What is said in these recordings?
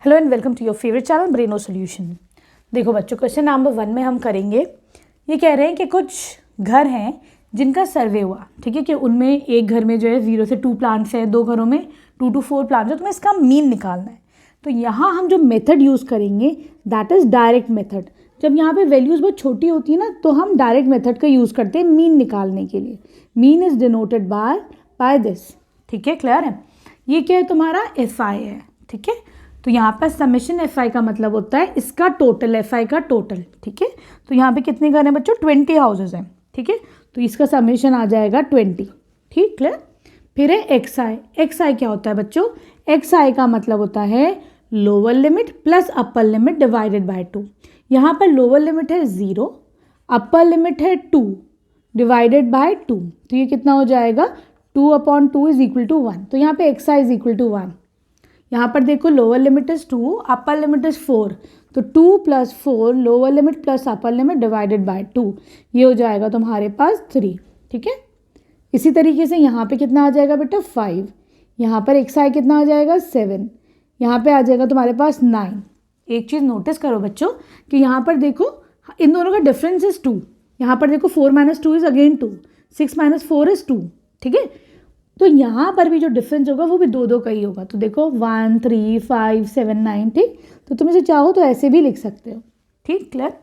Hello and welcome to your favourite channel Braino solution. देखो बच्चों, question number 1 में हम करेंगे, ये कह रहे हैं कि कुछ घर हैं जिनका सर्वे हुआ, ठीक है, कि उनमें एक घर में जो है 0 से 2 प्लांट्स हैं, 2 घरों में 2 to 4 प्लांट्स है, तुम्हें इसका मीन निकालना है। तो यहाँ हम जो मेथड यूज़ करेंगे दैट इज़ डायरेक्ट मेथड। जब यहाँ पे वैल्यूज़ बहुत छोटी होती है ना, तो हम डायरेक्ट मेथड का यूज़ करते हैं मीन निकालने के लिए। Mean is denoted by this, ठीक है, क्लियर है। ये क्या है, तुम्हारा एफ आई है, ठीक है। तो यहाँ पर समेशन एफ आई का मतलब होता है इसका टोटल, एफ आई का टोटल, ठीक है। तो यहाँ पे कितने घर हैं बच्चों, 20 हाउसेज हैं, ठीक है। तो इसका समेशन आ जाएगा 20, ठीक, क्लियर। फिर है एक्स आई। एक्स आई क्या होता है बच्चों, एक्स आई का मतलब होता है lower limit plus upper limit divided by 2। यहाँ पर लोअर लिमिट है 0, अपर लिमिट है 2 डिवाइडेड बाय 2। तो ये कितना हो जाएगा, 2/2 इज इक्वल टू 1। तो यहाँ पे X I is equal to 1। यहाँ पर देखो lower limit is 2, upper limit is 4, तो 2 + 4 lower limit plus upper limit divided by 2, ये हो जाएगा तुम्हारे पास 3, ठीक है। इसी तरीके से यहाँ पे कितना आ जाएगा बेटा, 5। यहाँ पर एक्स आई कितना आ जाएगा, 7। यहाँ पे आ जाएगा तुम्हारे पास 9। एक चीज़ नोटिस करो बच्चों कि यहाँ पर देखो इन दोनों का डिफरेंस इज 2। यहाँ पर देखो 4 - 2 इज अगेन 2, 6 - 4 इज 2, ठीक है। तो यहाँ पर भी जो डिफरेंस होगा वो भी 2 का ही होगा। तो देखो 1, 3, 5, 7, 9, ठीक। तो तुम इसे चाहो तो ऐसे भी लिख सकते हो, ठीक, क्लियर।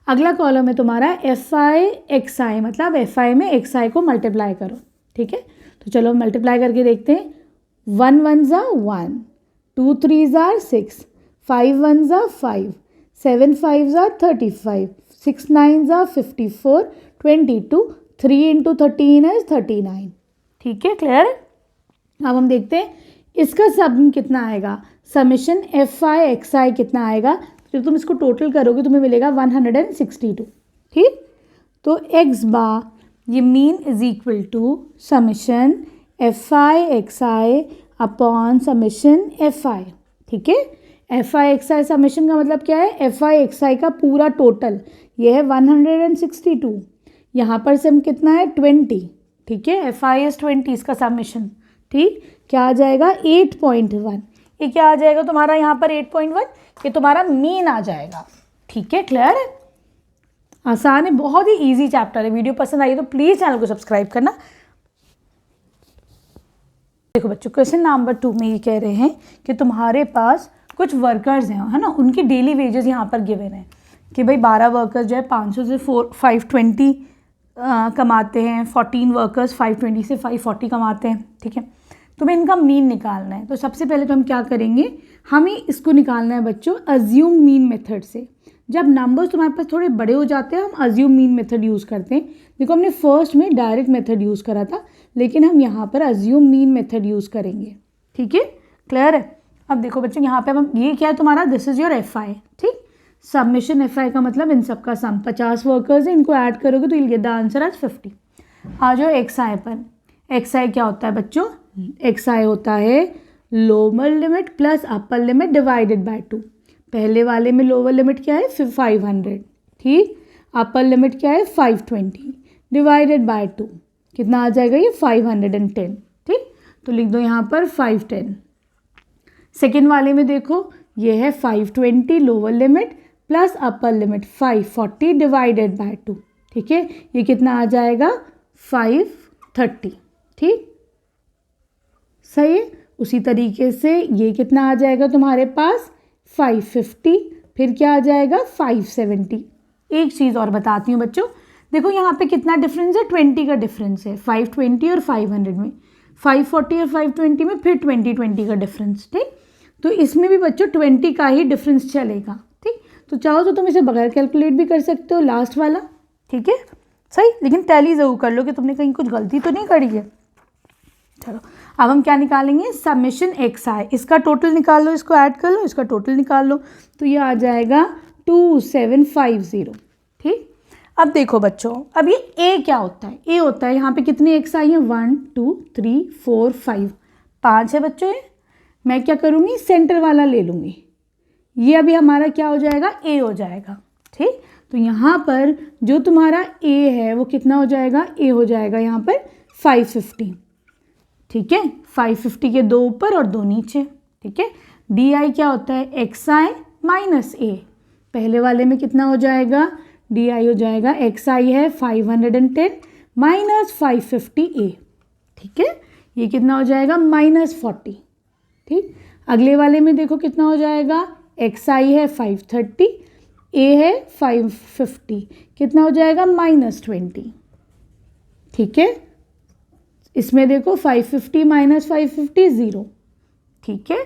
अगला कॉलम है तुम्हारा एफ आई एक्स आई, मतलब एफ आई में एक्स आई को मल्टीप्लाई करो, ठीक है। तो चलो मल्टीप्लाई करके देखते हैं। 1 1s are 1, 2 3s are 6, 5 1s are 5, 7 5s are 35, 6 9s are 54, 22, 3 into 13 is 39, ठीक है, क्लियर। अब हम देखते हैं इसका सम कितना आएगा, समेशन एफ आई एक्स आई कितना आएगा। जब तुम इसको टोटल करोगे तुम्हें मिलेगा 162, ठीक। तो एक्स बार ये mean is equal to summation F I X I upon summation F I, ठीक है। F I X I summation का मतलब क्या है, एफ आई एक्स आई का पूरा टोटल, ये है 162। यहाँ पर सम कितना है, 20, ठीक है। एफ आई इज 20, इसका समेशन, ठीक। क्या आ जाएगा, 8.1। ये क्या आ जाएगा तुम्हारा यहाँ पर 8.1, ये तुम्हारा मीन आ जाएगा, ठीक है, क्लियर है। आसान है, बहुत ही इजी चैप्टर है। वीडियो पसंद आई तो प्लीज़ चैनल को सब्सक्राइब करना। देखो बच्चों, क्वेश्चन नंबर 2 में ये कह रहे हैं कि तुम्हारे पास कुछ वर्कर्स हैं, है ना, उनकी डेली वेजेस यहाँ पर गिवन है कि भाई 12 वर्कर्स जो है 500 से 520 कमाते हैं, 14 वर्कर्स 520 से 540 कमाते हैं, ठीक है। तुम्हें इनका मीन निकालना है। तो सबसे पहले तो हम क्या करेंगे, हमें इसको निकालना है बच्चों अज्यूम मीन मेथड से। जब नंबर्स तुम्हारे पास थोड़े बड़े हो जाते हैं हम अज्यूम मीन मेथड यूज़ करते हैं। देखो हमने फर्स्ट में डायरेक्ट मेथड यूज़ करा था, लेकिन हम यहाँ पर अज्यूम मीन मेथड यूज़ करेंगे, ठीक है, क्लियर है। अब देखो बच्चों यहाँ पे हम, ये क्या है तुम्हारा, this is your F I, ठीक। सबमिशन एफ आई का मतलब इन सब का सम, 50 वर्कर्स हैं, इनको ऐड करोगे तो ये द आंसर आज 50। आ जाओ एक्स आई पर। एक्स आई क्या होता है बच्चों, एक्स आई होता है lower limit plus upper limit divided by 2। पहले वाले में लोअर लिमिट क्या है 500, ठीक। अपर लिमिट क्या है 520 डिवाइडेड बाय 2, कितना आ जाएगा ये 510, ठीक। तो लिख दो यहाँ पर 510। सेकेंड वाले में देखो ये है 520 lower limit plus upper limit 540 divided by 2, ठीक है। ये कितना आ जाएगा 530, ठीक, सही है। उसी तरीके से ये कितना आ जाएगा तुम्हारे पास 550, फिर क्या आ जाएगा 570। एक चीज़ और बताती हूँ बच्चों, देखो यहाँ पे कितना डिफरेंस है, 20 का डिफरेंस है 520 और 500 में, 540 और 520 में फिर 20 का डिफरेंस, ठीक। तो इसमें भी बच्चों 20 का ही डिफरेंस चलेगा, ठीक। तो चाहो तो तुम इसे बगैर कैलकुलेट भी कर सकते हो, लास्ट वाला, ठीक है, सही। लेकिन टैली ज़रूर कर लो कि तुमने कहीं कुछ गलती तो नहीं करी है। चलो अब हम क्या निकालेंगे, समेशन एक्स आई, इसका टोटल निकाल लो, इसको ऐड कर लो, इसका टोटल निकाल लो, तो ये आ जाएगा 2750, ठीक। अब देखो बच्चों, अब ये ए क्या होता है, ए होता है यहाँ पे कितने एक्स आई हैं, 1 2 3 4 5, 5 है बच्चों। ये मैं क्या करूँगी, सेंटर वाला ले लूँगी, ये अभी हमारा क्या हो जाएगा, ए हो जाएगा, ठीक। तो यहाँ पर जो तुम्हारा ए है वो कितना हो जाएगा, ए हो जाएगा यहाँ पर 550, ठीक है। 550 के 2 ऊपर और 2 नीचे, ठीक है। डी आई क्या होता है, एक्स आई माइनस ए। पहले वाले में कितना हो जाएगा, डी आई हो जाएगा एक्स आई है 510 माइनस 550 ए, ठीक है, ये कितना हो जाएगा -40, ठीक। अगले वाले में देखो कितना हो जाएगा, एक्स आई है 530, ए है 550, कितना हो जाएगा -20, ठीक है। इसमें देखो 550 माइनस 550 0, ठीक है।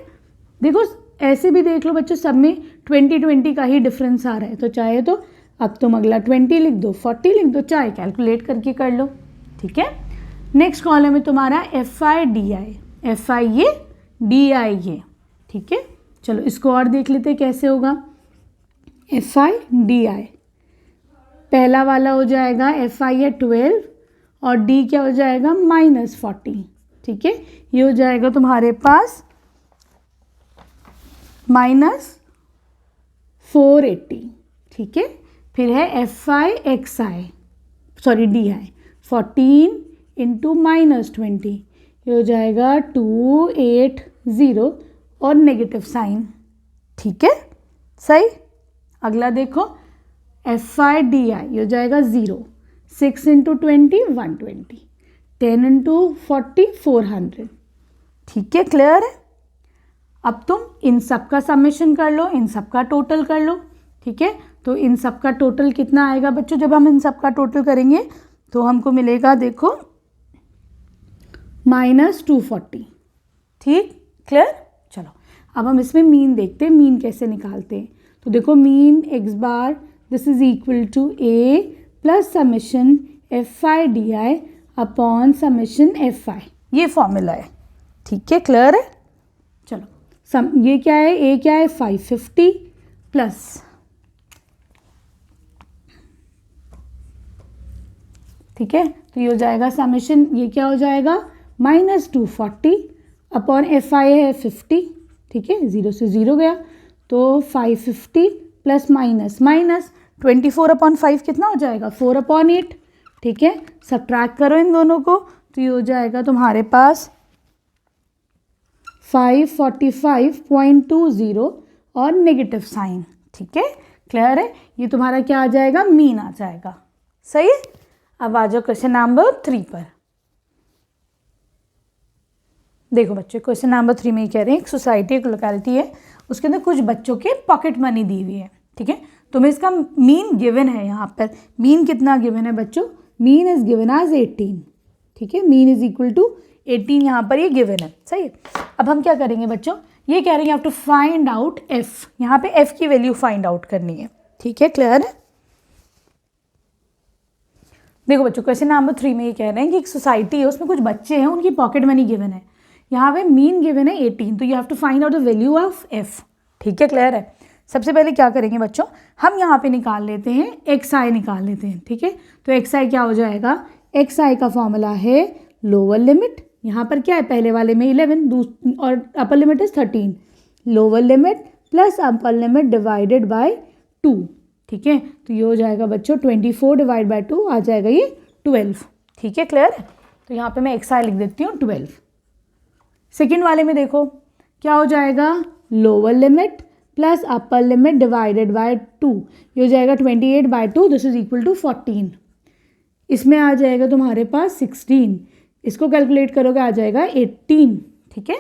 देखो ऐसे भी देख लो बच्चों, सब में 20 का ही डिफरेंस आ रहा है, तो चाहे तो अब तुम अगला 20 लिख दो, 40 लिख दो, चाहे कैलकुलेट करके कर लो, ठीक है। नेक्स्ट कॉलम है तुम्हारा F I D I, F I ये, डी आई ये, ठीक है। चलो इसको और देख लेते कैसे होगा, एफ आई डी आई, पहला वाला हो जाएगा एफ आई है 12 और डी क्या हो जाएगा -40, ठीक है। ये हो जाएगा तुम्हारे पास -480, ठीक है। फिर है F I X I, sorry D I, 14 into -20, ये हो जाएगा 280 और नेगेटिव साइन, ठीक है, सही। अगला देखो एफ आई डी आई, ये हो जाएगा 0, 6 इंटू 20 120, 10 इंटू 40 400, ठीक है, क्लियर है। अब तुम इन सब का समेशन कर लो, इन सब का टोटल कर लो, ठीक है। तो इन सब का टोटल कितना आएगा बच्चों, जब हम इन सब का टोटल करेंगे तो हमको मिलेगा देखो -240, ठीक, क्लियर। चलो अब हम इसमें मीन देखते हैं, मीन कैसे निकालते हैं। तो देखो mean X bar this is equal to A plus summation F I D I upon summation F I, ये फॉर्मूला है, ठीक है, क्लियर है। चलो ये क्या है, ए क्या है 550 प्लस ठीक है, तो ये हो जाएगा समेशन, ये क्या हो जाएगा -240 अपॉन एफ आई है 50, ठीक है, 0 से 0 गया, तो 550 प्लस माइनस 24 अपॉन 5 कितना हो जाएगा 4/8, ठीक है। सब्ट्रैक्ट करो इन दोनों को, तो ये हो जाएगा तुम्हारे पास 545.20 और नेगेटिव साइन, ठीक है, क्लियर है। ये तुम्हारा क्या आ जाएगा, मीन आ जाएगा, सही है। अब आ जाओ क्वेश्चन नंबर 3 पर। देखो बच्चों क्वेश्चन नंबर 3 में कह रहे हैं एक सोसाइटी, एक लोकेलिटी है, उसके अंदर कुछ बच्चों के पॉकेट मनी दी हुई है, ठीक है। तुम्हें इसका मीन गिवन है, यहाँ पर मीन कितना गिवन है बच्चों, मीन इज गिवन एज 18, ठीक है, मीन इज इक्वल टू 18 यहाँ पर ये गिवन है, सही है। अब हम क्या करेंगे बच्चों, ये कह रहे हैं you have to find out F, यहाँ पे एफ की वैल्यू फाइंड आउट करनी है, ठीक है, क्लियर है। देखो बच्चों क्वेश्चन नंबर 3 में ये कह रहे हैं कि एक सोसाइटी है, उसमें कुछ बच्चे हैं, उनकी पॉकेट मनी गिवन है, यहाँ पे मीन गिवन है 18, तो you have to find out the value of F, ठीक है, क्लियर है। सबसे पहले क्या करेंगे बच्चों, हम यहाँ पे निकाल लेते हैं एक्स आई निकाल लेते हैं, ठीक है। तो एक्स आई क्या हो जाएगा, एक्स आई का फॉर्मूला है लोअर लिमिट, यहाँ पर क्या है पहले वाले में 11 और अपर limit is 13, lower limit plus upper limit divided by 2, ठीक है। तो ये हो जाएगा बच्चों 24 डिवाइड बाय 2 आ जाएगा ये 12, ठीक है, क्लियर है। तो यहाँ पे मैं एक्स आई लिख देती हूँ 12। सेकेंड वाले में देखो क्या हो जाएगा, lower limit plus upper limit divided by 2, ये हो जाएगा 28 by 2, this is equal to 14। इसमें आ जाएगा तुम्हारे पास 16, इसको कैलकुलेट करोगे आ जाएगा 18, ठीक है।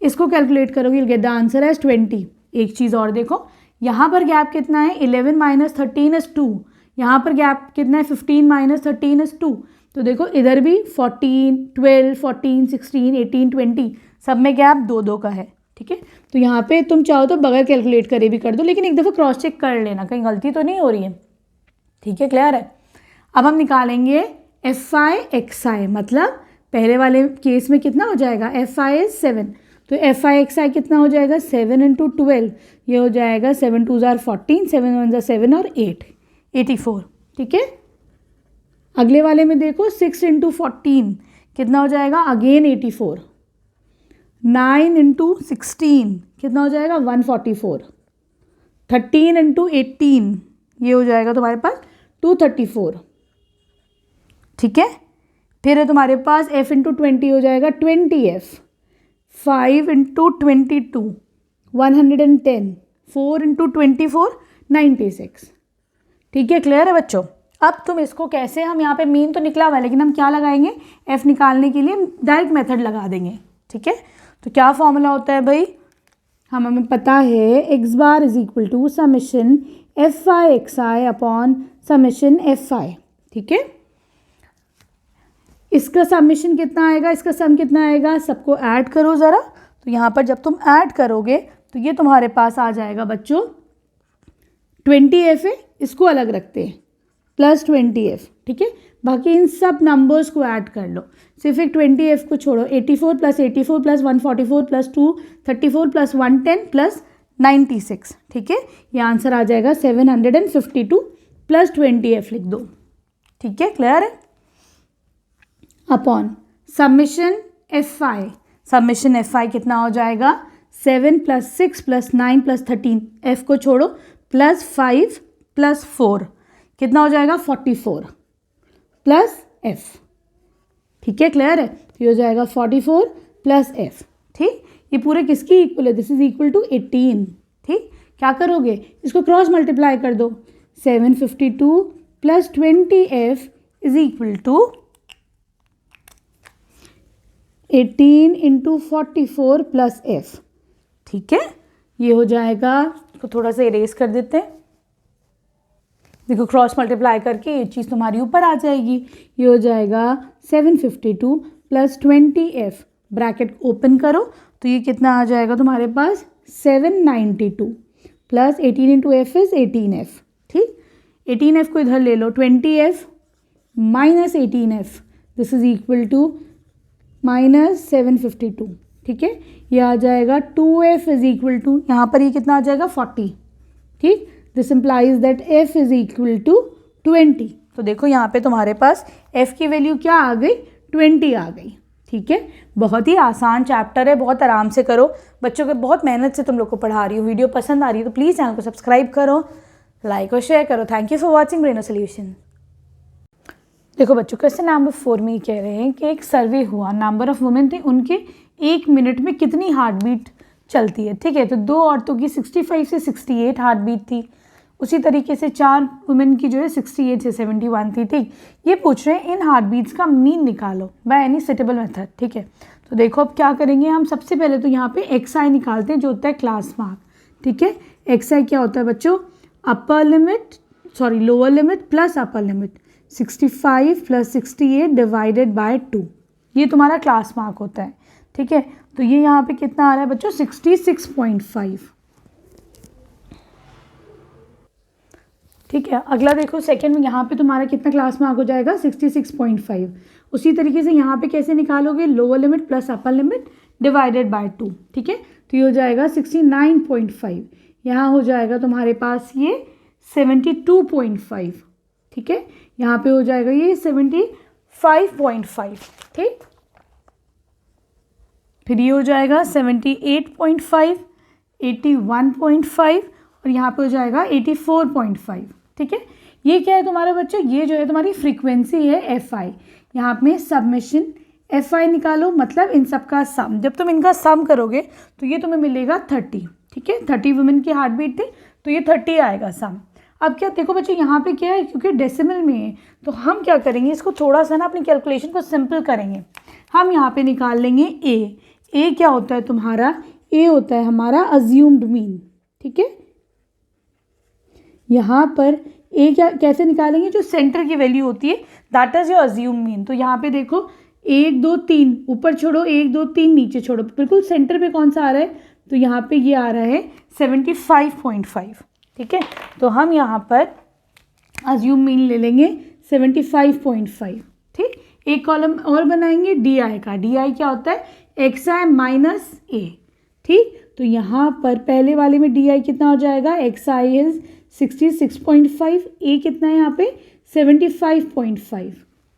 इसको कैलकुलेट करोगे you'll get the answer as 20। एक चीज़ और देखो, यहाँ पर गैप कितना है 11 माइनस 13 इज 2, यहाँ पर गैप कितना है 15 माइनस 13 इज 2, तो देखो इधर भी 14, 12, 14, 16, 18, 20 सब में गैप 2-2 का है, ठीक है। तो यहाँ पे तुम चाहो तो बगैर कैलकुलेट करे भी कर दो, लेकिन एक दफ़ा क्रॉस चेक कर लेना कहीं गलती तो नहीं हो रही है, ठीक है, क्लियर है। अब हम निकालेंगे एफ आई एक्स आई, मतलब पहले वाले केस में कितना हो जाएगा, एफ आई इज 7, तो एफ आई एक्स आई कितना हो जाएगा 7 इंटू 12, ये हो जाएगा 7 2 ज़ार 14, 7 1 ज़ार 7 और 8 84, ठीक है। अगले वाले में देखो 6 इंटू 14 कितना हो जाएगा अगेन 84, 9 इंटू 16 कितना हो जाएगा 144, 13 इंटू 18 ये हो जाएगा तुम्हारे पास 234, ठीक है। फिर है तुम्हारे पास f इंटू 20 हो जाएगा 20f, 5 इंटू 22 110, 4 इंटू 24 96। ठीक है, क्लियर है बच्चों। अब तुम इसको कैसे, हम यहाँ पे मीन तो निकला हुआ है लेकिन हम क्या लगाएंगे, एफ निकालने के लिए डायरेक्ट मेथड लगा देंगे। ठीक है, तो क्या फॉर्मूला होता है भाई, हमें पता है X bar is equal to summation F I X I upon summation F I. ठीक है, इसका समेशन कितना आएगा, इसका सम कितना आएगा, सबको ऐड करो ज़रा। तो यहाँ पर जब तुम ऐड करोगे तो ये तुम्हारे पास आ जाएगा बच्चों 20f है, इसको अलग रखते हैं, प्लस 20f। ठीक है, बाकी इन सब नंबर्स को ऐड कर लो, सिर्फ एक 20f को छोड़ो। 84 plus 84 plus 144 plus 234 plus 110 plus 96। ठीक है, ये आंसर आ जाएगा 752 प्लस 20f लिख दो। ठीक है, क्लियर है। अपॉन समेशन एफ आई, समेशन एफ आई कितना हो जाएगा, 7 प्लस 6 प्लस 9 प्लस 13, एफ को छोड़ो, प्लस 5 प्लस 4 कितना हो जाएगा 44 प्लस एफ। ठीक है, क्लियर है। तो ये हो जाएगा 44 प्लस एफ। ठीक, ये पूरे किसकी इक्वल है, दिस इज इक्वल टू 18। ठीक, क्या करोगे, इसको क्रॉस मल्टीप्लाई कर दो, 752 plus 20f is equal to 18 into 44 plus F. ठीक है, ये हो जाएगा, इसको थोड़ा सा इरेज कर देते हैं, देखो क्रॉस मल्टीप्लाई करके ये चीज़ तुम्हारी ऊपर आ जाएगी। ये हो जाएगा 752 प्लस 20f, ब्रैकेट ओपन करो तो ये कितना आ जाएगा तुम्हारे पास 792 plus 18 into F is 18f। ठीक, 18f को इधर ले लो, 20f minus 18f, this is equal to minus 752। ठीक है, ये आ जाएगा 2f इज इक्वल टू, यहाँ पर ये कितना आ जाएगा 40। ठीक, this implies that f is equal to 20। तो देखो यहाँ पे तुम्हारे पास f की वैल्यू क्या आ गई, 20 आ गई। ठीक है, बहुत ही आसान चैप्टर है, बहुत आराम से करो बच्चों के, बहुत मेहनत से तुम लोग को पढ़ा रही हूँ। वीडियो पसंद आ रही है तो प्लीज़ चैनल को सब्सक्राइब करो, लाइक और शेयर करो। थैंक यू फॉर वॉचिंग ब्रेनो सोल्यूशन। देखो बच्चों, क्वेश्चन नंबर 4 में कह रहे हैं कि एक सर्वे हुआ, नंबर ऑफ वुमेन थे, उनके 1 मिनट में कितनी हार्ट बीट चलती है। ठीक है, तो 2 औरतों की 65 से 68 हार्ट बीट थी, उसी तरीके से 4 वुमेन की जो है 68 से 71 थी। ठीक, ये पूछ रहे हैं इन हार्ट बीट्स का मीन निकालो बाय एनी सुटेबल मेथड। ठीक है, तो देखो अब क्या करेंगे हम, सबसे पहले तो यहाँ पे एक्स आई निकालते हैं जो होता है क्लास मार्क। ठीक है, एक्स आई क्या होता है बच्चों, upper limit sorry lower limit plus upper limit, 65 plus 68 divided by 2, ये तुम्हारा क्लास मार्क होता है। ठीक है, तो ये यहाँ पे कितना आ रहा है बच्चों 66.5। ठीक है, अगला देखो सेकंड में, यहाँ पे तुम्हारा कितना क्लास मार्क हो जाएगा 66.5। उसी तरीके से यहाँ पे कैसे निकालोगे, lower limit plus upper limit divided by 2। ठीक है, तो ये हो जाएगा 69.5, यहाँ हो जाएगा तुम्हारे पास ये 72.5। ठीक है, यहाँ पे हो जाएगा ये 75.5। ठीक, फिर ये हो जाएगा 78.5, 81.5 और यहाँ पे हो जाएगा 84.5। ठीक है, ये क्या है तुम्हारे बच्चों, ये जो है तुम्हारी फ्रीक्वेंसी है एफ आई। यहाँ पे सबमिशन एफ आई निकालो, मतलब इन सब का सम, जब तुम इनका सम करोगे तो ये तुम्हें मिलेगा 30। ठीक है, 30 वुमेन की हार्ट बीट थी तो ये 30 आएगा सम। अब क्या देखो बच्चों, यहाँ पे क्या है, क्योंकि डेसिमल में है तो हम क्या करेंगे, इसको थोड़ा सा ना अपनी कैलकुलेशन को सिंपल करेंगे। हम यहाँ पे निकाल लेंगे ए क्या होता है तुम्हारा, ए होता है हमारा अज्यूम्ड मीन। ठीक है, यहाँ पर ए क्या कैसे निकालेंगे, जो सेंटर की वैल्यू होती है that is your assume mean. तो यहाँ पे देखो 1 2 3 ऊपर छोड़ो, 1 2 3 नीचे छोड़ो, बिल्कुल सेंटर पे कौन सा आ रहा है, तो यहाँ पे ये आ रहा है 75.5। ठीक है, तो हम यहाँ पर अज्यूम मीन ले लेंगे 75.5। ठीक, एक कॉलम और बनाएंगे डी आई का, डी आई क्या होता है एक्स आई माइनस ए। ठीक, तो यहाँ पर पहले वाले में डी आई कितना हो जाएगा, एक्स आई इज 66.5, ए कितना है यहाँ पे 75.5।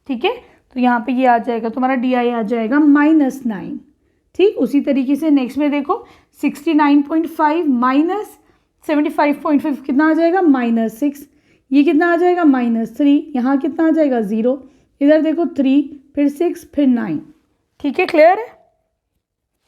ठीक है, तो यहाँ पे ये आ जाएगा तुम्हारा डी आई आ जाएगा -9। ठीक, उसी तरीके से नेक्स्ट में देखो 69.5 माइनस 75.5 कितना आ जाएगा -6, ये कितना आ जाएगा -3, यहाँ कितना आ जाएगा 0, इधर देखो 3 फिर 6 फिर 9। ठीक है, क्लियर है।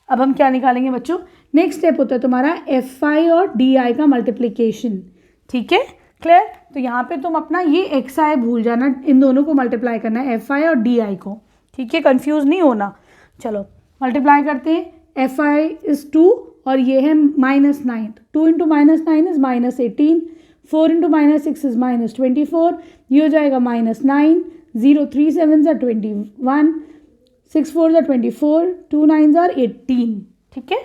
अब हम क्या निकालेंगे बच्चों, नेक्स्ट स्टेप होता है तुम्हारा FI और DI का मल्टीप्लिकेशन, ठीक है क्लियर। तो यहाँ पे तुम अपना ये XI भूल जाना, इन दोनों को मल्टीप्लाई करना है, FI और DI को, ठीक है, कंफ्यूज नहीं होना। चलो मल्टीप्लाई करते हैं, FI इज़ 2 और ये है -9, 2 × -9 इज़ -18, 4 × -6 इज़ -24, ये हो जाएगा -9, 0 3 7 are 21, 6 4 are 24, 2 9 are 18, ठीक है।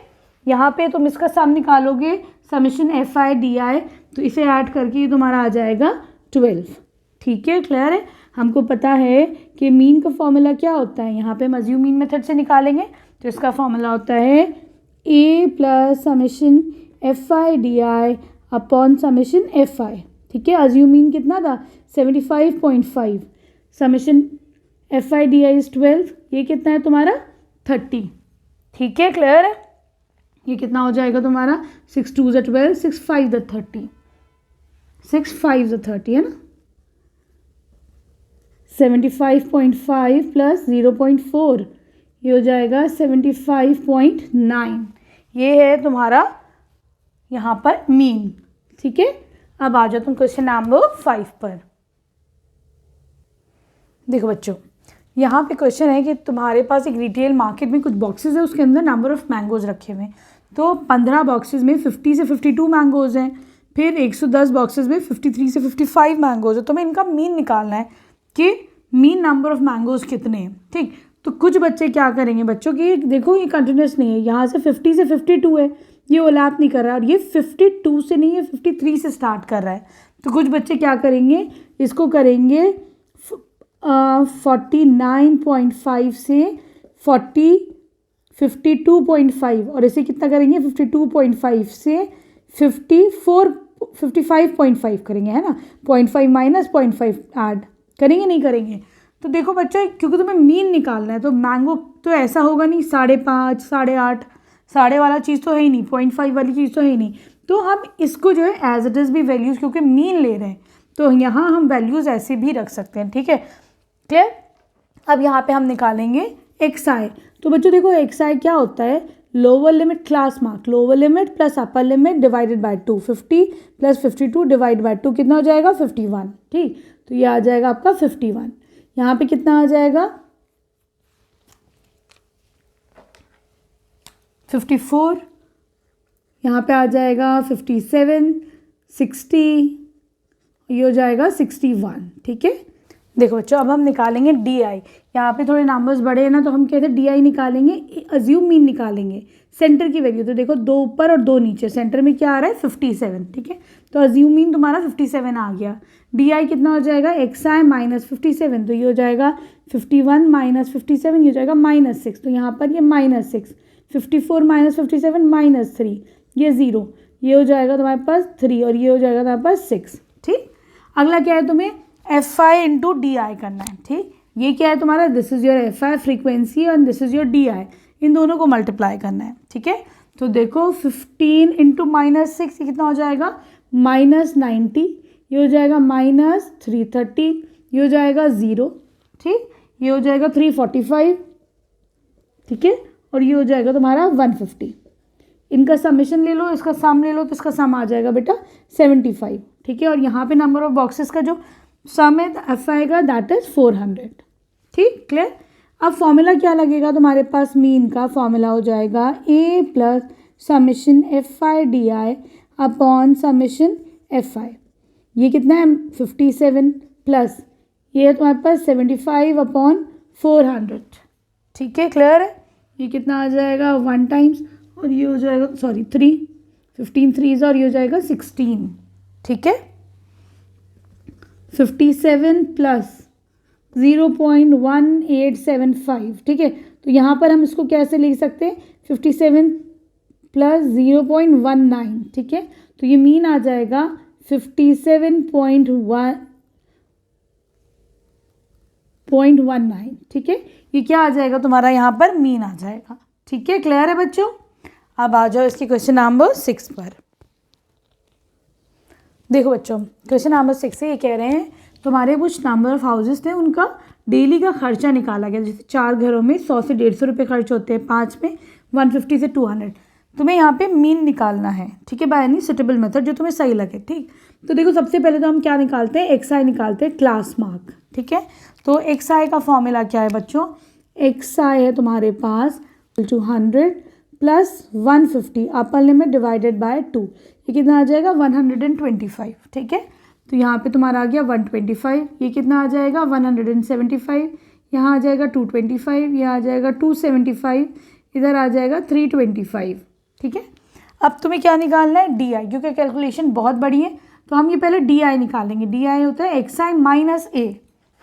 यहाँ पे तुम इसका सम निकालोगे, समेशन FI DI, तो इसे ऐड करके ये तुम्हारा आ जाएगा 12, ठीक है क्लियर है। हमको पता है कि मीन का फॉर्मूला क्या होता है, यहाँ पे हम अज्यूम मीन मेथड से निकालेंगे, तो इसका फॉर्मूला होता है A plus summation FI DI upon summation FI, ठीक है। अज्यूम मीन कितना था 75.5, समेशन FI DI इज 12, ये कितना है तुम्हारा 30, ठीक है क्लियर है। ये कितना हो जाएगा तुम्हारा 6 2 = 12, 6 5 = 30, 6 5 = 30 है ना। 75.5 प्लस 0.4 ये हो जाएगा 75.9, ये है तुम्हारा यहाँ पर मीन, ठीक है। अब आ जाओ तुम क्वेश्चन नंबर 5 पर। देखो बच्चों, यहाँ पे क्वेश्चन है कि तुम्हारे पास एक रिटेल मार्केट में कुछ बॉक्सेस है, उसके अंदर नंबर ऑफ मैंगोज रखे हुए हैं। तो 15 बॉक्सेस में 50 से 52 मैंगोज हैं, फिर 110 बॉक्सेस में 53 से 55 मैंगोज है। तुम्हें इनका मीन निकालना है कि मीन नंबर ऑफ मैंगोज कितने हैं, ठीक। तो कुछ बच्चे क्या करेंगे बच्चों की, देखो ये कंटिन्यूस नहीं है, यहाँ से 50 से 52 है, ये ओवरलैप नहीं कर रहा है, और ये 52 से नहीं है 53 से स्टार्ट कर रहा है। तो कुछ बच्चे क्या करेंगे, इसको करेंगे 49.5 से 52.5, और इसे कितना करेंगे 52.5 से 55.5 करेंगे, है ना। 0.5 माइनस 0.5 ऐड करेंगे, नहीं करेंगे। तो देखो बच्चों, क्योंकि तुम्हें मीन निकालना है, तो मैंगो तो ऐसा होगा नहीं 5.5 8.5, साढ़े वाला चीज़ तो है ही नहीं, 0.5 वाली चीज़ तो है ही नहीं। तो हम इसको जो है एज इट इज़ भी वैल्यूज़, क्योंकि मीन ले रहे हैं तो यहाँ हम वैल्यूज़ ऐसे भी रख सकते हैं, ठीक है क्लियर। अब यहाँ पे हम निकालेंगे XI। तो बच्चों देखो XI क्या होता है, lower limit class mark, lower limit plus upper limit divided by 2, 50 plus 52 divide by 2 कितना हो जाएगा 51, ठीक। तो ये आ जाएगा आपका 51। यहाँ पे कितना आ जाएगा 54, यहाँ पे आ जाएगा 57, 60, ये हो जाएगा 61, ठीक है। देखो बच्चों, अब हम निकालेंगे DI। यहाँ पे थोड़े नंबर्स बड़े हैं ना, तो हम कहते हैं DI निकालेंगे, अज्यूम मीन निकालेंगे, सेंटर की वैल्यू। तो देखो 2 ऊपर और 2 नीचे, सेंटर में क्या आ रहा है 57, ठीक है। तो अज्यूम मीन तुम्हारा 57 आ गया। DI कितना हो जाएगा XI माइनस 57, तो ये हो जाएगा 51 माइनस 57, ये हो जाएगा -6। तो यहाँ पर ये -6, 54 माइनस 57 -3, ये 0, ये हो जाएगा तुम्हारे पास 3, और ये हो जाएगा तुम्हारे पास 6, ठीक। अगला क्या है, तुम्हें FI इंटू DI करना है, ठीक। ये क्या है तुम्हारा, this is your FI frequency और दिस इज़ योर DI, इन दोनों को मल्टीप्लाई करना है, ठीक है। तो देखो 15 इंटू -6 ये कितना हो जाएगा -90, ये हो जाएगा -330, ये हो जाएगा 0, ठीक। ये हो जाएगा 345, ठीक है, और ये हो जाएगा तुम्हारा 150। इनका समेशन ले लो, इसका सम ले लो, तो इसका सम आ जाएगा बेटा 75, ठीक है। और यहाँ पे नंबर ऑफ बॉक्सेस का जो सम है FI का दैट इज 400, ठीक क्लियर। अब फॉर्मूला क्या लगेगा तुम्हारे पास, मीन का फॉर्मूला हो जाएगा A plus summation FI DI upon summation FI। ये कितना है 57 प्लस ये है तुम्हारे पास 75 अपॉन 400, ठीक है क्लियर है। ये कितना आ जाएगा 1 टाइम्स, और ये हो जाएगा 3, 15 3 और ये हो जाएगा 16, ठीक है। 57 प्लस 0.1875, ठीक है। तो यहाँ पर हम इसको कैसे लिख सकते हैं 57 प्लस 0.19, ठीक है। तो ये मीन आ जाएगा 57.19, ठीक है। ये क्या आ जाएगा तुम्हारा यहाँ पर मीन आ जाएगा, ठीक है क्लियर है बच्चों। अब आ जाओ इसके क्वेश्चन नंबर 6 पर। देखो बच्चों, क्वेश्चन नंबर 6 से ये कह रहे हैं तुम्हारे कुछ नंबर ऑफ हाउसेस थे, उनका डेली का खर्चा निकाला गया। जैसे 4 घरों में 100 से 150 रुपये खर्च होते हैं, 5 में 150 से 200। तुम्हें यहाँ पे मीन निकालना है, ठीक है, बाय एनी सुटेबल मेथड जो तुम्हें सही लगे। ठीक, तो देखो सबसे पहले तो हम क्या निकालते हैं, एक्स आई निकालते हैं, क्लास मार्क। ठीक है, तो एक्स आई का फॉर्मूला क्या है बच्चों, एक्स आई है तुम्हारे पास 200 plus 150 upper limit divided by 2, ये कितना आ जाएगा 125। ठीक है, तो यहाँ पे तुम्हारा आ गया 125, ये कितना आ जाएगा 175, यहाँ आ जाएगा 225, यहाँ आ जाएगा 275, इधर आ जाएगा 325। ठीक है, अब तुम्हें क्या निकालना है, डी आई, क्योंकि कैलकुलेशन बहुत बड़ी है तो हम ये पहले डी आई निकालेंगे। डी आई होता है एक्स आई माइनस ए।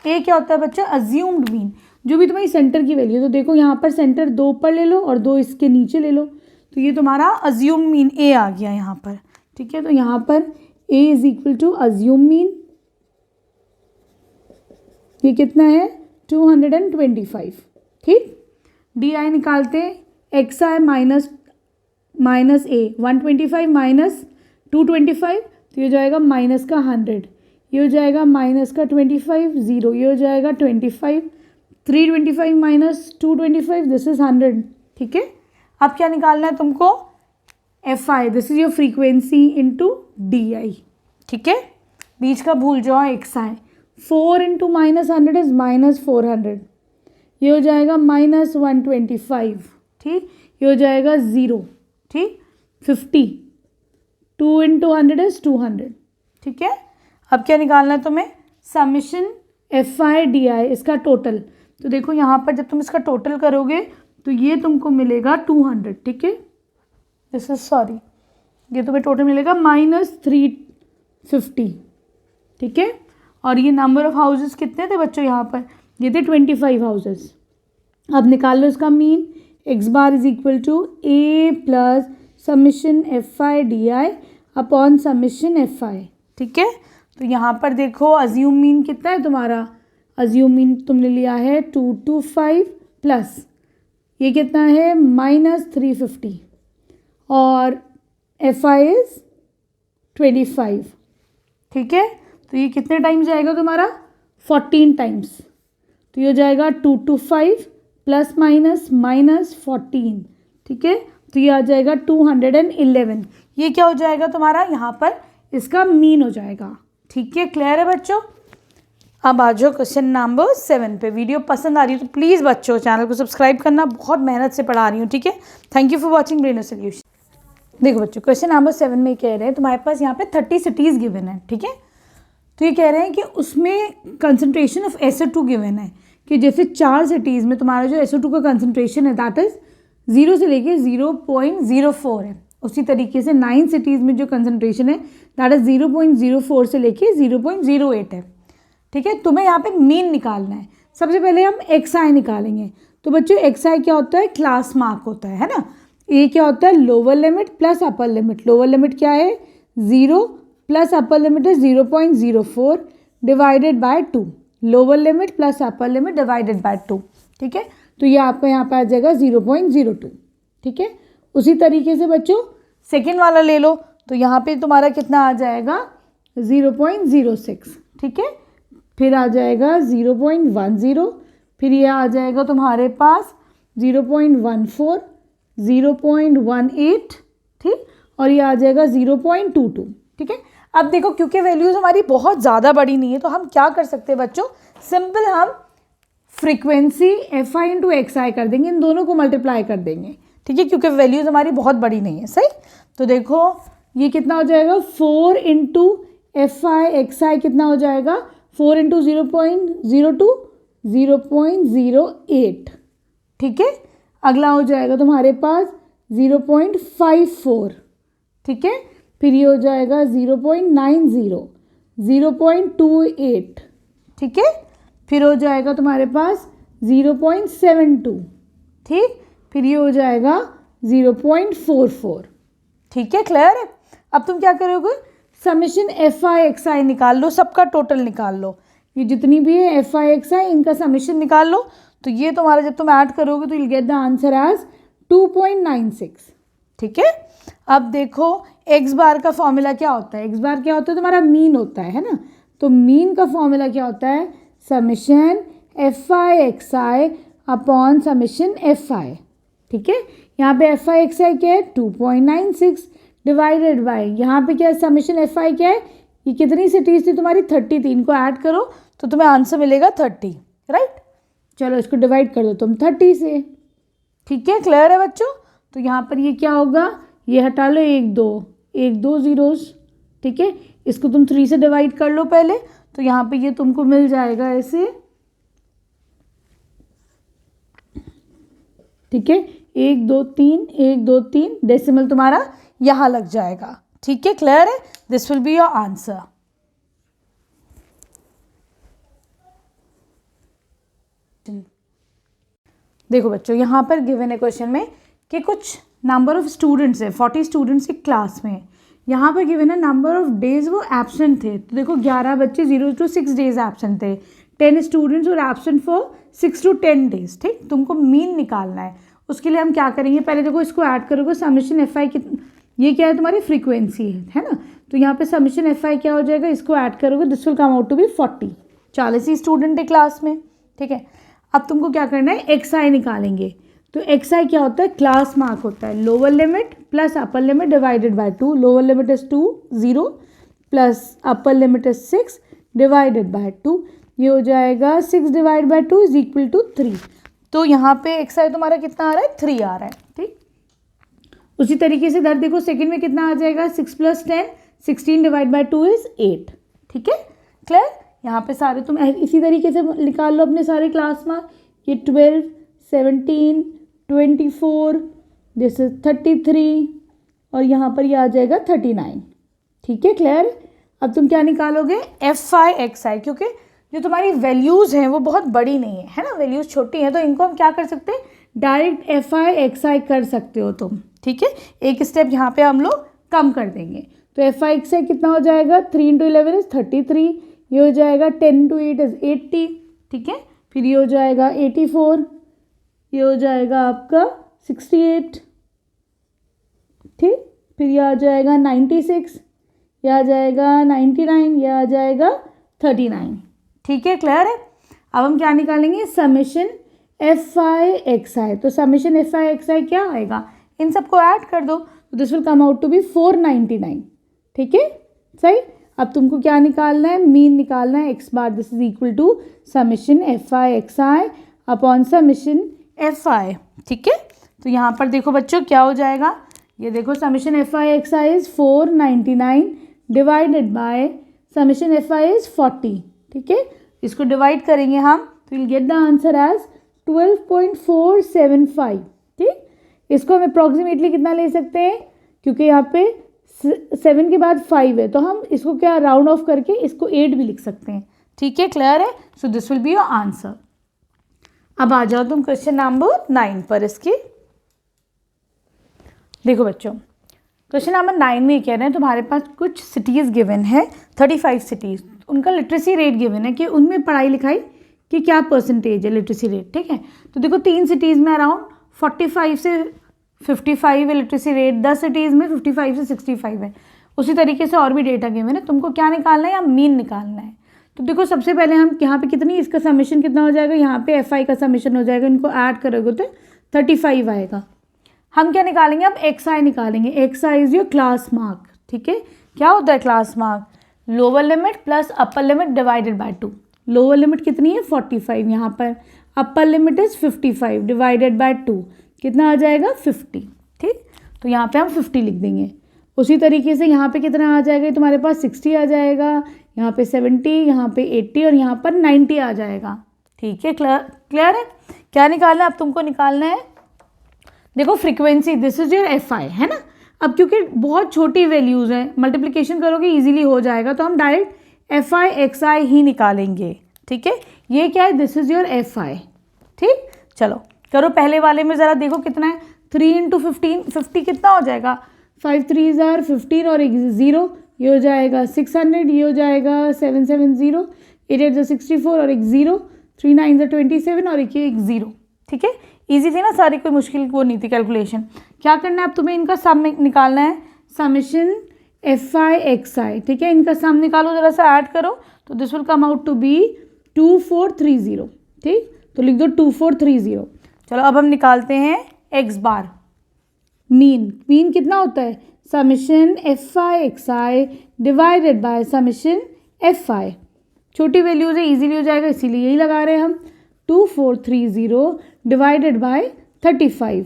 ए क्या होता है बच्चा, अज्यूम्ड मीन, जो भी तुम्हारी सेंटर की वैल्यू। तो देखो यहाँ पर सेंटर 2 पर ले लो और 2 इसके नीचे ले लो, तो ये तुम्हारा अज्यूम्ड मीन ए आ गया यहाँ पर। ठीक है, तो यहाँ पर A is equal to assumed mean, ये कितना है 225। ठीक, डी आई निकालते हैं, x i minus A 125 minus 225, तो ये हो जाएगा माइनस का 100, ये हो जाएगा माइनस का 25, 0, ये हो जाएगा 25, 325 माइनस 225, दिस इज 100। ठीक है, अब क्या निकालना है तुमको, F I, this is your frequency into D I. ठीक है, बीच का भूल जाओ x I, 4 into minus 100 is minus 400, ये हो जाएगा माइनस 125। ठीक, ये हो जाएगा 0। ठीक, 50, 2 इंटू 100 इज 200। ठीक है, अब क्या निकालना है तुम्हें, समिशन एफ आई डी आई, इसका टोटल। तो देखो यहाँ पर जब तुम इसका टोटल करोगे तो ये तुमको मिलेगा 200। ठीक है, दिस इज सॉरी, ये तुम्हें टोटल मिलेगा माइनस 350। ठीक है, और ये नंबर ऑफ हाउसेस कितने थे बच्चों यहाँ पर, ये थे 25 हाउसेस। अब निकाल लो इसका mean, X bar is equal to A plus summation F I D I upon summation F I. ठीक है, तो यहाँ पर देखो अज्यूम मीन कितना है तुम्हारा, अज्यूम मीन तुमने लिया है 225 प्लस ये कितना है माइनस 350 और एफ आई इज 25। ठीक है, तो ये कितने टाइम्स जाएगा तुम्हारा 14 टाइम्स, तो ये हो जाएगा 225 प्लस माइनस माइनस 14। ठीक है, तो ये आ जाएगा 211। ये क्या हो जाएगा तुम्हारा, यहाँ पर इसका मीन हो जाएगा। ठीक है, क्लियर है बच्चों। अब आ जाओ क्वेश्चन नंबर 7 पे। वीडियो पसंद आ रही है तो प्लीज़ बच्चों चैनल को सब्सक्राइब करना, बहुत मेहनत से पढ़ा रही हूँ। ठीक है, थैंक यू फॉर वॉचिंग ब्रेनो सोल्यूशन। देखो बच्चों क्वेश्चन नंबर 7 में कह रहे हैं तुम्हारे पास यहाँ पे 30 सिटीज़ गिवन है। ठीक है, तो ये कह रहे हैं कि उसमें कंसनट्रेशन ऑफ SO2 गिवन है, कि जैसे 4 सिटीज़ में तुम्हारा जो SO2 का कंसनट्रेशन है दैट इज़ 0 से लेके 0.04 है। उसी तरीके से 9 सिटीज़ में जो कंसनट्रेशन है दैट इज़ 0.04 से लेके 0.08 है। ठीक है, तुम्हें यहाँ पे मीन निकालना है। सबसे पहले हम एक्स आई निकालेंगे। तो बच्चों एक्स आई क्या होता है, क्लास मार्क होता है ना। ये क्या होता है, lower limit plus upper limit. Lower limit क्या है 0 प्लस अपर लिमिट है 0.04 divided by 2। Lower limit plus upper limit divided by 2। ठीक है, तो ये आपका यहाँ पे आ जाएगा 0.02। ठीक है, उसी तरीके से बच्चों सेकेंड वाला ले लो, तो यहाँ पे तुम्हारा कितना आ जाएगा 0.06। ठीक है, फिर आ जाएगा 0.10, फिर ये आ जाएगा तुम्हारे पास 0.14, 0.18। ठीक, और ये आ जाएगा 0.22। ठीक है, अब देखो क्योंकि वैल्यूज़ हमारी बहुत ज़्यादा बड़ी नहीं है तो हम क्या कर सकते हैं बच्चों, सिंपल हम frequency f i into x i कर देंगे, इन दोनों को मल्टीप्लाई कर देंगे। ठीक है, क्योंकि वैल्यूज़ हमारी बहुत बड़ी नहीं है। सही, तो देखो ये कितना हो जाएगा 4 इंटू एफ आई एक्स आई कितना हो जाएगा 4 इंटू 0.02 0.08। ठीक है, अगला हो जाएगा तुम्हारे पास 0.54। ठीक है, फिर ये हो जाएगा 0.90 0.28। ठीक है, फिर हो जाएगा तुम्हारे पास 0.72। ठीक, फिर ये हो जाएगा 0.44। ठीक है, क्लियर है। अब तुम क्या करोगे, समेशन एफ आई एक्स आई निकाल लो, सबका टोटल निकाल लो। ये जितनी भी है एफ आई एक्स आई इनका समेशन निकाल लो, तो ये तुम्हारा जब तुम ऐड करोगे तो you get the answer as 2.96। ठीक है, अब देखो एक्स बार का फॉर्मूला क्या होता है, एक्स बार क्या होता है तुम्हारा मीन होता है ना। तो मीन का फॉर्मूला क्या होता है, summation F I X I upon summation F I. ठीक है। यहाँ पे एफ आई एक्स आई क्या है 2.96 डिवाइडेड बाय यहाँ पे क्या है समेशन एफ आई क्या है, ये कितनी सिटीज़ थी तुम्हारी 30 थी, इनको ऐड करो तो तुम्हें आंसर मिलेगा 30, राइट। चलो इसको डिवाइड कर दो तुम 30 से, ठीक है। क्लियर है बच्चों। तो यहाँ पर ये क्या होगा, ये हटा लो 1 2 ज़ीरोज़, ठीक है। इसको तुम 3 से डिवाइड कर लो पहले, तो यहाँ पे ये तुमको मिल जाएगा ऐसे, ठीक है। 1 2 3 1 2 3 डेसिमल तुम्हारा यहाँ लग जाएगा, ठीक है। क्लियर है, this will be your answer. देखो बच्चों यहाँ पर गिवन है क्वेश्चन में कि कुछ नंबर ऑफ स्टूडेंट्स है, 40 स्टूडेंट्स एक क्लास में। यहाँ पर गिवन है नंबर ऑफ डेज वो एब्सेंट थे, तो देखो 11 बच्चे 0 to 6 डेज एब्सेंट थे, 10 स्टूडेंट्स और एब्सेंट फॉर 6 to 10 डेज, ठीक। तुमको मीन निकालना है, उसके लिए हम क्या करेंगे, पहले देखो इसको ऐड करोगे समेशन एफ आई, ये क्या है तुम्हारी फ्रीक्वेंसी है ना। तो यहाँ पे समेशन एफ आई क्या हो जाएगा, इसको ऐड करोगे this will come out to be 40, 40 ही स्टूडेंट है क्लास में, ठीक है। अब तुमको क्या करना है, एक्स आई निकालेंगे। तो एक्स आई क्या होता है, क्लास मार्क होता है, lower limit plus upper limit divided by 2, lower limit is 2 0 plus upper limit is 6 divided by 2, ये हो जाएगा 6 divide by 2 is equal to 3। तो यहाँ पे एक्स आई तुम्हारा कितना आ रहा है, 3 आ रहा है, ठीक। उसी तरीके से इधर देखो सेकंड में कितना आ जाएगा, 6 प्लस 10 16 डिवाइड बाय 2 इज 8, ठीक है। क्लियर। यहाँ पे सारे तुम इसी तरीके से निकाल लो अपने सारे क्लास मार्क, ये 12 17 24 दिस इज 33 और यहाँ पर ये आ जाएगा 39, ठीक है। क्लियर। अब तुम क्या निकालोगे, एफ आई एक्स आई, क्योंकि जो तुम्हारी वैल्यूज़ हैं वो बहुत बड़ी नहीं है ना, वैल्यूज़ छोटी हैं, तो इनको हम क्या कर सकते हैं, direct F I X i कर सकते हो तुम, ठीक है। एक स्टेप यहाँ पे हम लोग कम कर देंगे, तो एफ आई एक्स आई कितना हो जाएगा, 3 × 11 इज 33, ये हो जाएगा 10 × 8 इज 80, ठीक है। फिर ये हो जाएगा 84, ये हो जाएगा आपका 68, ठीक। फिर ये आ जाएगा 96, ये आ जाएगा 99, ये आ जाएगा 39, ठीक है। क्लियर है। अब हम क्या निकालेंगे, summation F I X I. तो summation F I X I क्या आएगा, इन सबको ऐड कर दो, तो this will come out to be 499, ठीक है। सही। अब तुमको क्या निकालना है, मीन निकालना है X bar, this is equal to summation F I X I upon summation F I, ठीक है। तो यहाँ पर देखो बच्चों क्या हो जाएगा, ये देखो summation F I X I is 499 divided by summation F I is 40, ठीक है। इसको डिवाइड करेंगे हम तो will get the answer as 12.475, ठीक। इसको हम अप्रॉक्सीमेटली कितना ले सकते हैं, क्योंकि यहाँ पे 7 के बाद 5 है, तो हम इसको क्या राउंड ऑफ करके इसको 8 भी लिख सकते हैं, ठीक है। क्लियर है। So this will be your answer. अब आ जाओ तुम क्वेश्चन नंबर 9 पर। इसकी देखो बच्चों क्वेश्चन नंबर 9 में कह रहे हैं तुम्हारे पास कुछ सिटीज़ गिवन है, 35 सिटीज़, उनका लिटरेसी रेट गिवन है कि उनमें पढ़ाई लिखाई की क्या परसेंटेज है, लिटरेसी रेट, ठीक है। तो देखो 3 सिटीज़ में अराउंड 45 से 55 है लिटरेसी रेट, 10 सिटीज़ में 55 से 65 है। उसी तरीके से और भी डेटा गिवन है, तुमको क्या निकालना है, या मीन निकालना है। तो देखो सबसे पहले हम यहाँ पे कितनी, इसका समेशन कितना हो जाएगा, यहाँ पे एफ आई का समेशन हो जाएगा, इनको ऐड करोगे तो 35 आएगा। हम क्या निकालेंगे, अब एक्स आई निकालेंगे। X I is your class mark, ठीक है। क्या होता है class mark, lower limit plus upper limit divided by 2। Lower limit कितनी है 45 यहाँ पर, अपर लिमिट इज 55 डिवाइडेड बाय 2, कितना आ जाएगा 50, ठीक। तो यहाँ पे हम 50 लिख देंगे। उसी तरीके से यहाँ पे कितना आ जाएगा, तुम्हारे पास 60 आ जाएगा, यहाँ पे 70, यहाँ पे 80 और यहाँ पर 90 आ जाएगा, ठीक है। क्लियर है। क्या निकालना है अब तुमको, निकालना है देखो frequency, this is your F आई, है ना। अब क्योंकि बहुत छोटी वैल्यूज़ हैं, मल्टीप्लिकेशन करोगे इजीली हो जाएगा, तो हम डायरेक्ट एफ आई एक्स आई ही निकालेंगे, ठीक है। ये क्या है, this is your F I, ठीक। चलो करो पहले वाले में ज़रा देखो कितना है, 3 × 15, 50 कितना हो जाएगा, 5 3 are 15 और एक 0, ये हो जाएगा 600, ये हो जाएगा 770, 8 8 64 और एक 0, 3 9 27 और एक 0, ठीक है। इजी थी ना सारी, कोई मुश्किल वो नहीं थी कैलकुलेशन। क्या करना है अब तुम्हें, इनका सम निकालना है, समेशन एफ आई एक्स आई, ठीक है। इनका सम निकालो, ज़रा सा ऐड करो, तो this will come out to be 2430, ठीक। तो लिख दो 2430। चलो अब हम निकालते हैं एक्स बार। मीन कितना होता है, summation F I X I divided by summation F आई। छोटी वैल्यूज है, इजीली हो जाएगा, इसीलिए यही लगा रहे हैं हम। 2430 डिवाइडेड बाय 35।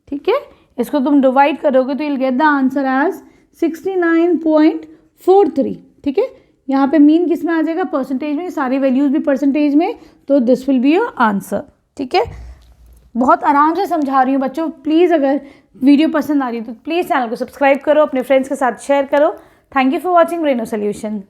ठीक है, इसको तुम डिवाइड करोगे तो you'll gate the answer as 69.43। ठीक है, यहाँ पे मीन किस में आ जाएगा, परसेंटेज में, सारी वैल्यूज भी परसेंटेज में, तो this will be your answer. ठीक है, बहुत आराम से समझा रही हूँ बच्चों। प्लीज़ अगर वीडियो पसंद आ रही है तो प्लीज़ चैनल को सब्सक्राइब करो, अपने फ्रेंड्स के साथ शेयर करो। थैंक यू फॉर वॉचिंग ब्रेनो सोल्यूशन।